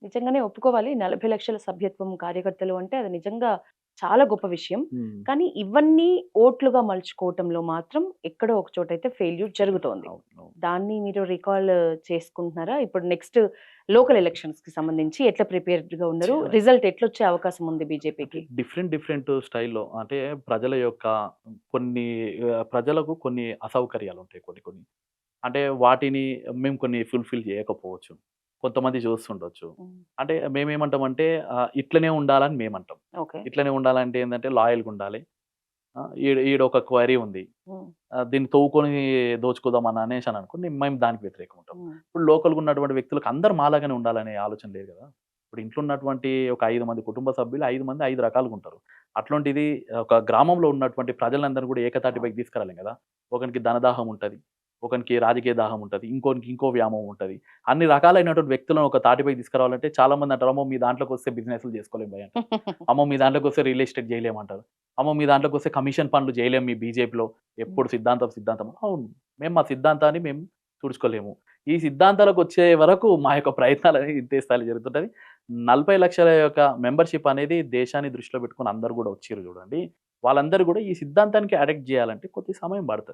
నిజంగానే ఒప్పుకోవాలి. 40 లక్షల సభ్యత్వం కార్యకర్తలు అంటే అది నిజంగా చాలా గొప్ప విషయం. హ్మ్. కానీ ఇవన్నీ ఓట్లుగా మలుచుకోవటంలో మాత్రం ఎక్కడో ఒక చోటైతే ఫెయిల్యూర్ జరుగుతోంది. అవును. అవును. దాన్ని మీరు రికాల్ చేసుకుంటున్నారా? ఇప్పుడు నెక్స్ట్ లోకల్ ఎలక్షన్స్‌కి సంబంధించి ఎట్లా ప్రిపేర్డ్‌గా ఉన్నారు? చాలా రిజల్ట్ ఎట్లొచ్చే అవకాశం ఉంది అంటే బీజేపీకి? డిఫరెంట్ స్టైల్‌లో అంటే ప్రజల యొక్క కొన్ని ప్రజలకు కొన్ని అసౌకర్యాలుంటాయి కొన్ని కొన్ని. అంటే వాటిని మేము కొన్ని ఫుల్‌ఫిల్ చేయకపోవచ్చు. కొంతమంది చూస్తుండొచ్చు. హ్మ్. అంటే మేమేమంటామంటే ఇట్లనే ఉండాలని మేమంటాం. ఓకే. ఇట్లనే ఉండాలంటే ఏందంటే లాయల్‌గుండాలి. ఈడొక క్వరీ ఉంది. హ్మ్. దీన్ని తవ్వుకొని దోచుకుందాం అని అనేసాననుకో మేము దానికి వ్యతిరేకంగా ఉంటాం. హ్మ్. ఇప్పుడు లోకల్‌గా ఉన్నటువంటి వ్యక్తులకు అందరూ మాలాగానే ఉండాలనే ఆలోచన లేదు గదా! ఇప్పుడు ఇంట్లో ఉన్నటువంటి ఒక 5 మంది కుటుంబ సభ్యులు 5 మంది 5 రకాలుగా ఉంటారు. అట్లాంటిది ఒక గ్రామంలో ఉన్నటువంటి ప్రజలందరిని కూడా అవును. ఏకతాటిపైకి తీసుకురాలేం గదా! ఒకనికి ధనదాహం ఉంటది. ఒకనికి రాజకీయ దాహం ఉంటది. ఇంకోనికి ఇంకో వ్యామోహం ఉంటది. అన్ని రకాలైనటువంటి వ్యక్తులను ఒక తాటిపైకి తీసుకురావాలంటే చాలా మంది అంటారు, "అమ్మో! మీ దాంట్లోకొస్తే బిజినెస్‌లు చేసుకోలేం భయ్" అంటారు. "అమ్మో! మీ దాంట్లోకొస్తే రియల్ ఎస్టేట్ చేయలేమంటారు. అమ్మో! మీ దాంట్లోకొస్తే కమిషన్ పనులు చేయలేం మీ బీజేపీలో." హ్మ్. ఎప్పుడు సిద్ధాంతం. అవును. మేము మా సిద్ధాంతాన్ని మేము తుడుచుకోలేము. ఈ సిద్ధాంతాలకొచ్చే వరకు మా యొక్క ప్రయత్నాలనేవి ఇంతే స్థాయిలో జరుగుతుంటది. 40,00,000 యొక్క మెంబర్‌షిప్ అనేది దేశాన్ని దృష్టిలో పెట్టుకొని అందరూ గూడా వచ్చిర్రు జూడండి. వాళ్ళందరూ గూడా ఈ సిద్ధాంతానికి అడాప్ట్ జేయాలంటే కొద్దిగా సమయం పడతది.